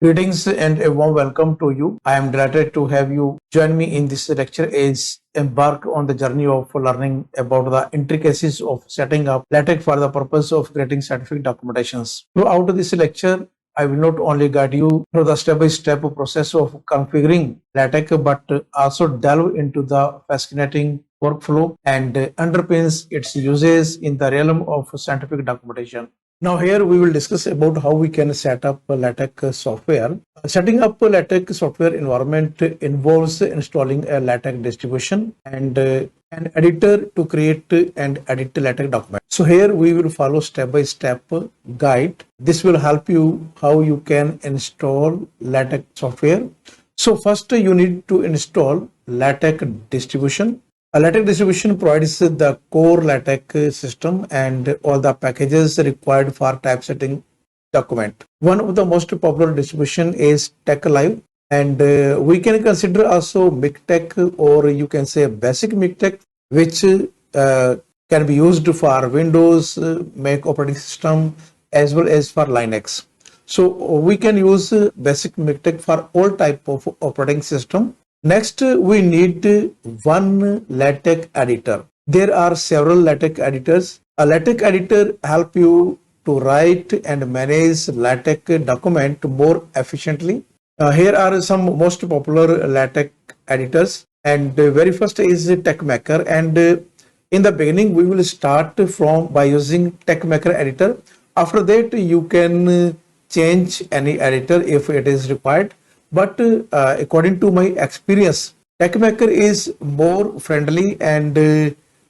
Greetings and a warm welcome to you. I am delighted to have you join me in this lecture as embark on the journey of learning about the intricacies of setting up LaTeX for the purpose of creating scientific documentations. Throughout this lecture, I will not only guide you through the step-by-step process of configuring LaTeX, but also delve into the fascinating workflow and underpins its uses in the realm of scientific documentation. Now here we will discuss about how we can set up a LaTeX software. Setting up a LaTeX software environment involves installing a LaTeX distribution and an editor to create and edit LaTeX document. So here we will follow step-by-step guide. This will help you how you can install LaTeX software. So first you need to install LaTeX distribution. A LaTeX distribution provides the core LaTeX system and all the packages required for typesetting document. One of the most popular distribution is TeX-Live, and we can consider also MikTeX, or you can say basic MikTeX, which can be used for Windows, Mac operating system, as well as for Linux. So we can use basic MikTeX for all type of operating system. Next, we need one LaTeX editor. There are several LaTeX editors. A LaTeX editor helps you to write and manage LaTeX document more efficiently. Here are some most popular LaTeX editors, and very first is TeXmaker. And in the beginning, we will start by using TeXmaker editor. After that, you can change any editor if it is required. But according to my experience, TeXmaker is more friendly and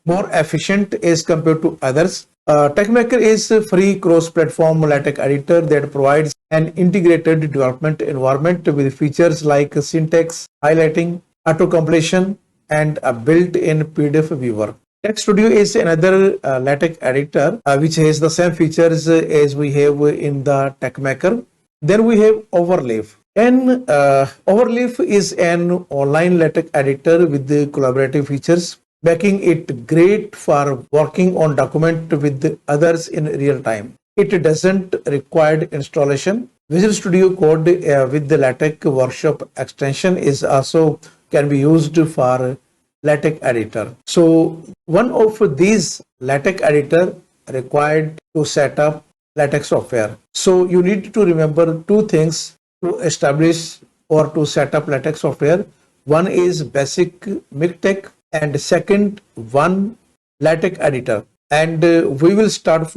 more efficient as compared to others. TeXmaker is a free cross-platform LaTeX editor that provides an integrated development environment with features like syntax, highlighting, auto-completion, and a built-in PDF viewer. Text Studio is another LaTeX editor which has the same features as we have in the TeXmaker. Then we have Overleaf. And Overleaf is an online LaTeX editor with the collaborative features, making it great for working on document with others in real time. It doesn't require installation. Visual Studio Code with the LaTeX Workshop extension is also can be used for LaTeX editor. So one of these LaTeX editor required to set up LaTeX software. So you need to remember two things to establish or to set up LaTeX software. One is basic MikTeX and second one LaTeX editor. And we will start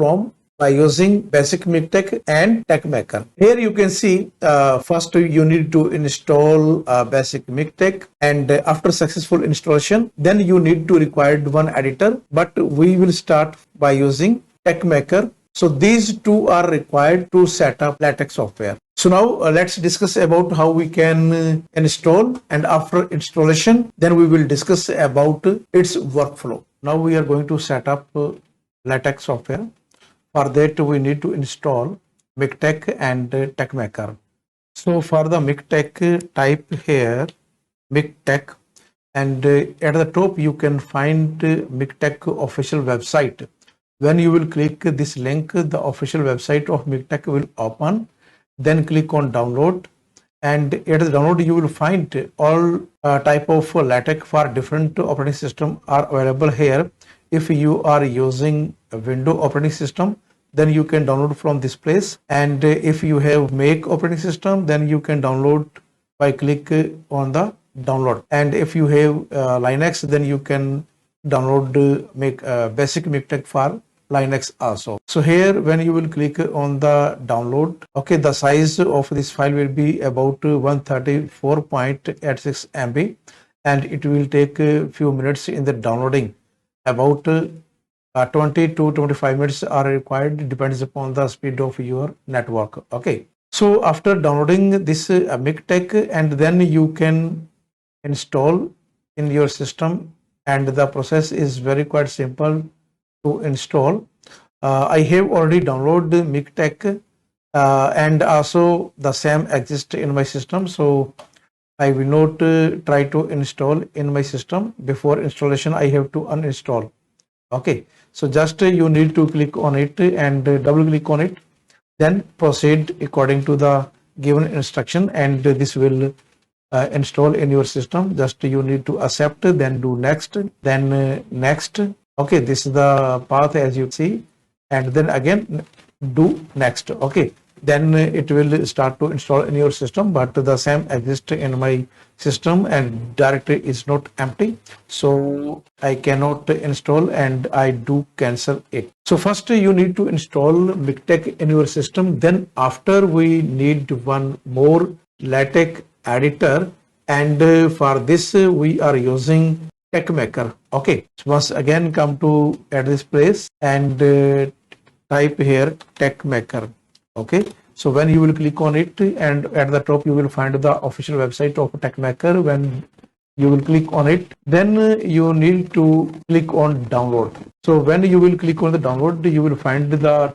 by using basic MikTeX and TeXmaker. Here you can see first you need to install basic MikTeX, and after successful installation then you need to require one editor, but we will start by using TeXmaker. So these two are required to set up LaTeX software. So now let's discuss about how we can install, and after installation then we will discuss about its workflow. Now we are going to set up LaTeX software. For that we need to install MikTeX and TeXmaker. So for the MikTeX, type here MikTeX, and at the top you can find MikTeX official website. When you will click this link, the official website of MikTeX will open. Then click on download, and at the download you will find all type of LaTeX for different operating system are available here. If you are using a Windows operating system, then you can download from this place, and if you have Mac operating system, then you can download by click on the download, and if you have Linux, then you can download basic MikTeX for Linux also. So here when you will click on the download, okay, the size of this file will be about 134.86 MB, and it will take a few minutes in the downloading. About 20 to 25 minutes are required, depends upon the speed of your network. Okay, so after downloading this MikTeX, and then you can install in your system, and the process is very quite simple to install. I have already downloaded MikTeX, and also the same exists in my system, so I will not try to install in my system. Before installation I have to uninstall. Okay, so just you need to click on it and double click on it, then proceed according to the given instruction, and this will install in your system. Just you need to accept, then do next, then next. Okay, this is the path as you see, and then again do next. Okay, then it will start to install in your system, but the same exists in my system and directory is not empty, so I cannot install and I do cancel it. So first you need to install MikTeX in your system, then after we need one more LaTeX editor, and for this we are using TeXmaker. Okay, so once again come to at this place and type here TeXmaker. Okay, so when you will click on it, and at the top you will find the official website of TeXmaker. When you will click on it, then you need to click on download. So when you will click on the download, you will find the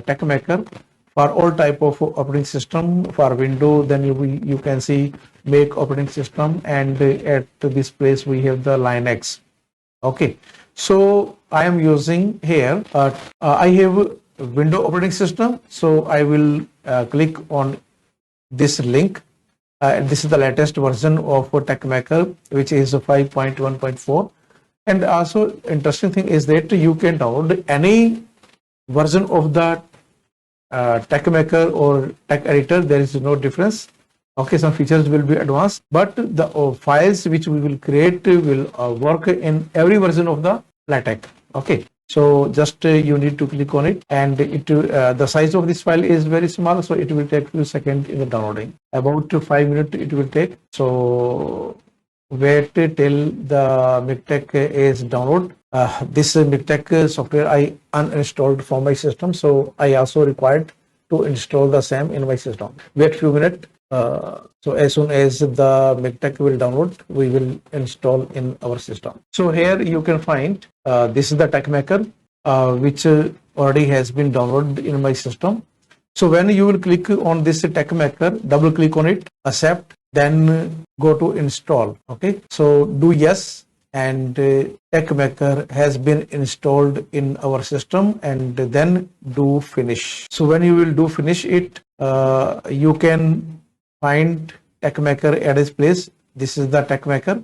TeXmaker for all type of operating system. For Windows, then you can see make operating system, and at this place we have the Linux. Okay, so I am using here I have Windows operating system, so I will click on this link. This is the latest version of TeXmaker, which is 5.1.4. and also interesting thing is that you can download any version of the TeXmaker or text editor. There is no difference. Okay, some features will be advanced, but the files which we will create will work in every version of the LaTeX. Okay, so just you need to click on it, and it the size of this file is very small, so it will take few seconds in the downloading. About 5 minutes it will take. So wait till the MikTeX is download. This MikTeX software I uninstalled from my system, so I also required to install the same in my system. Wait few minutes. So as soon as the MikTeX will download, we will install in our system. So here you can find this is the TeXmaker which already has been downloaded in my system. So when you will click on this TeXmaker, double click on it, accept, then go to install. Okay, so do yes, and TeXmaker has been installed in our system, and then do finish. So when you will do finish it, you can find TeXmaker at this place. This is the TeXmaker.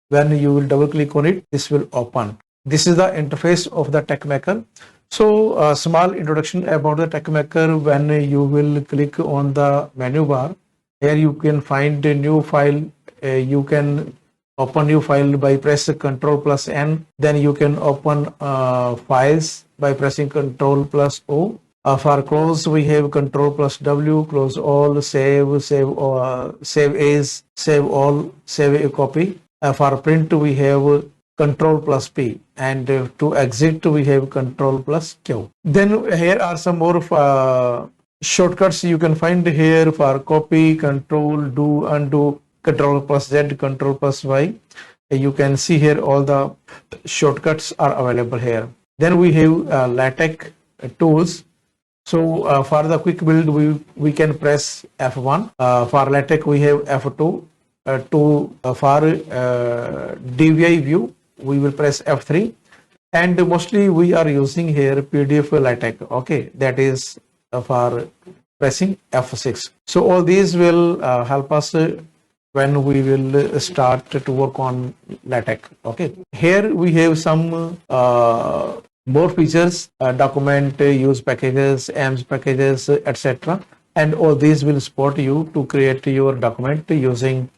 When you will double click on it, this will open. This is the interface of the TeXmaker. So a small introduction about the TeXmaker. When you will click on the menu bar, here you can find a new file. You can open new file by press Ctrl plus N. Then you can open files by pressing Ctrl plus O. For close, we have Ctrl plus W, close all, save, save as, save all, save a copy. For print, we have Ctrl plus P, and to exit, we have Ctrl plus Q. Then here are some more shortcuts you can find here for copy, control, do, undo, Ctrl plus Z, Ctrl plus Y. You can see here all the shortcuts are available here. Then we have LaTeX tools. So for the quick build, we can press F1. For LaTeX, we have F2. For DVI view, we will press F3. And mostly we are using here PDF LaTeX. Okay, that is for pressing F6. So all these will help us when we will start to work on LaTeX. Okay, here we have some more features, document, use packages, AMS packages, etc. And all these will support you to create your document using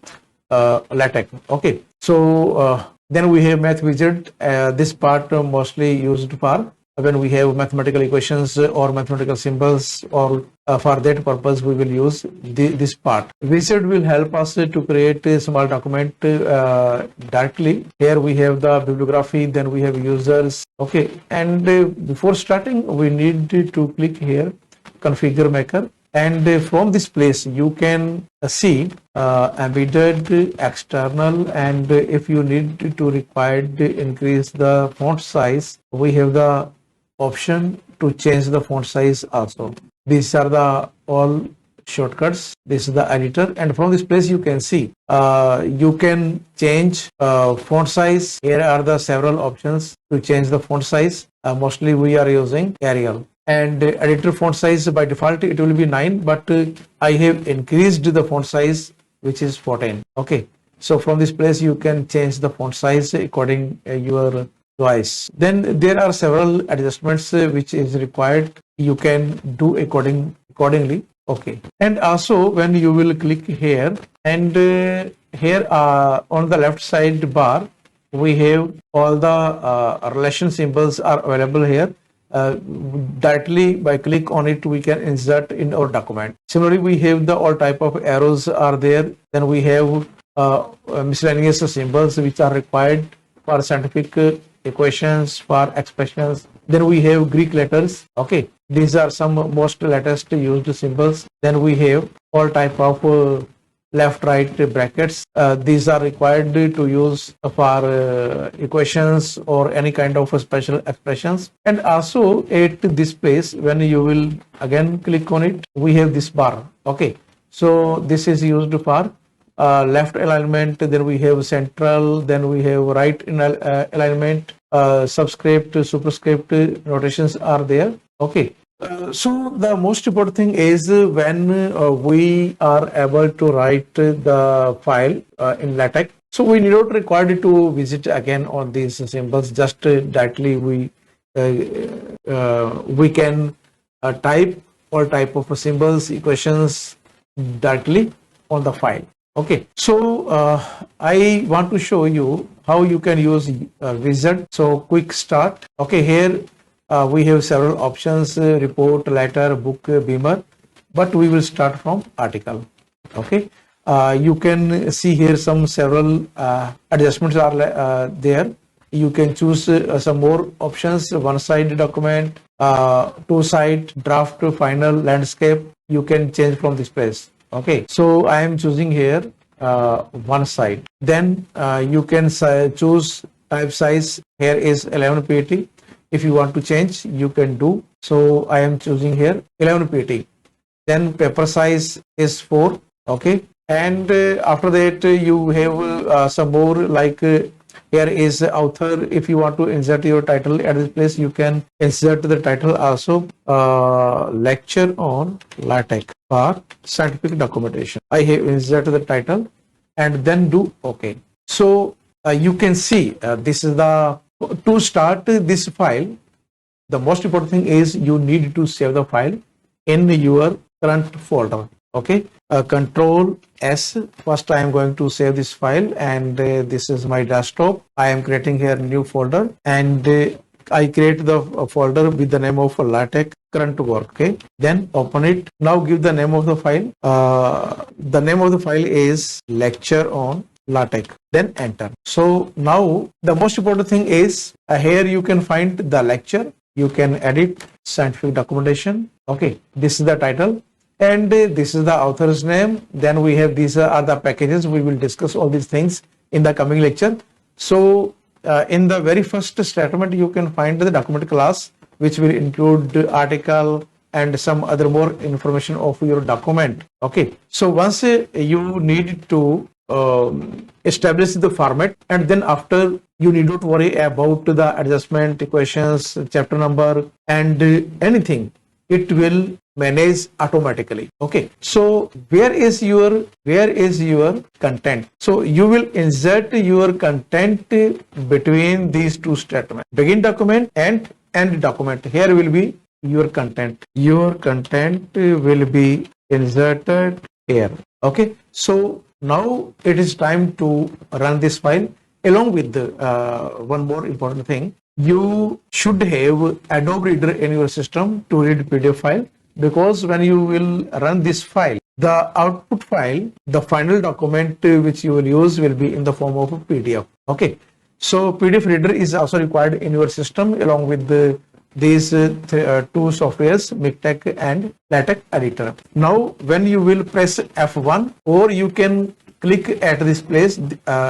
LaTeX. Okay, so then we have math widget. This part mostly used for when we have mathematical equations or mathematical symbols, or for that purpose we will use this part. Widget will help us to create a small document directly. Here we have the bibliography, then we have users. Okay, and before starting we need to click here configure maker, and from this place you can see embedded, external, and if you need to required increase the font size, we have the option to change the font size also. These are the all shortcuts. This is the editor, and from this place you can see you can change font size. Here are the several options to change the font size. Mostly we are using Arial, and editor font size by default it will be 9, but I have increased the font size which is 14. Okay, so from this place you can change the font size according your choice. Then there are several adjustments which is required. You can do accordingly. Okay, and also when you will click here, and here on the left side bar we have all the relation symbols are available here. Directly by click on it we can insert in our document. Similarly, we have the all type of arrows are there. Then we have miscellaneous symbols which are required for scientific equations, for expressions. Then we have Greek letters. Okay, these are some most latest used symbols. Then we have all type of left right brackets. These are required to use for equations or any kind of special expressions. And also at this place, when you will again click on it, we have this bar. Okay, so this is used for left alignment. Then we have central, then we have right alignment, subscript, superscript notations are there. Okay, so the most important thing is when we are able to write the file in LaTeX, so we not required to visit again on these symbols. Just directly we can type all type of symbols, equations directly on the file. Okay, so I want to show you how you can use wizard. So quick start. Okay, here we have several options: report, letter, book, beamer, but we will start from article. Okay, you can see here some several adjustments are there. You can choose some more options: one side document, two side, draft, final, landscape. You can change from this place. Okay, so I am choosing here one side. Then you can choose type size. Here is 11 pt. If you want to change, you can do. So I am choosing here 11 pt. Then paper size is 4. Okay, and after that you have some more like here is author. If you want to insert your title at this place, you can insert the title also. Lecture on LaTeX for scientific documentation. I have inserted the title and then do OK. So you can see this is the to start this file. The most important thing is you need to save the file in your current folder. Okay, Control S. First I am going to save this file, and this is my desktop. I am creating here new folder, and I create the folder with the name of LaTeX current work. Okay, then open it. Now give the name of the file. The name of the file is lecture on LaTeX. Then enter. So now the most important thing is here you can find the lecture. You can edit scientific documentation. Okay, this is the title. And this is the author's name. Then we have these are the packages. We will discuss all these things in the coming lecture. So in the very first statement, you can find the document class, which will include the article and some other more information of your document. Okay. So once you need to establish the format, and then after you need not worry about the adjustment, equations, chapter number, and anything. It will manage automatically. Okay, so where is your content? So you will insert your content between these two statements: begin document and end document. Here will be your content. Your content will be inserted here. Okay, so now it is time to run this file. Along with one more important thing, you should have Adobe Reader in your system to read PDF file, because when you will run this file, the output file, the final document which you will use will be in the form of a PDF. Okay, so PDF reader is also required in your system along with these two softwares, MikTeX and LaTeX editor. Now when you will press F1, or you can click at this place,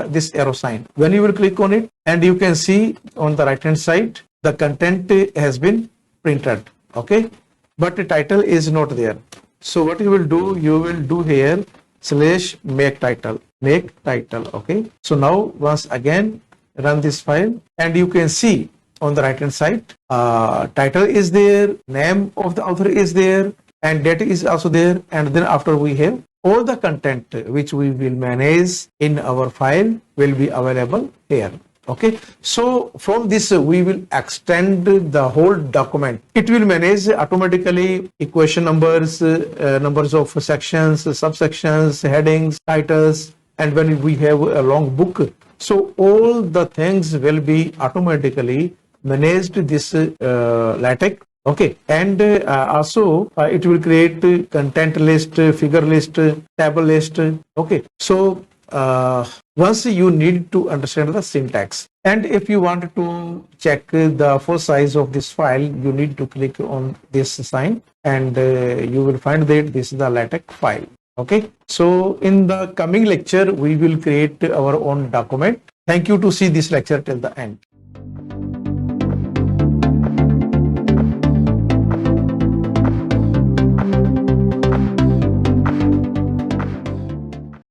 this arrow sign. When you will click on it, and you can see on the right hand side, the content has been printed. Okay, but the title is not there. So what you will do here /make title. Okay, so now once again run this file, and you can see on the right hand side. Title is there, name of the author is there, and date is also there. And then after we have all the content which we will manage in our file will be available here. Okay, so from this we will extend the whole document. It will manage automatically equation numbers, numbers of sections, subsections, headings, titles, and when we have a long book, so all the things will be automatically managed this LaTeX. Okay, and also it will create content list, figure list, table list. Okay, so once you need to understand the syntax, and if you want to check the full size of this file, you need to click on this sign, and you will find that this is the LaTeX file. Okay, so in the coming lecture we will create our own document. Thank you to see this lecture till the end.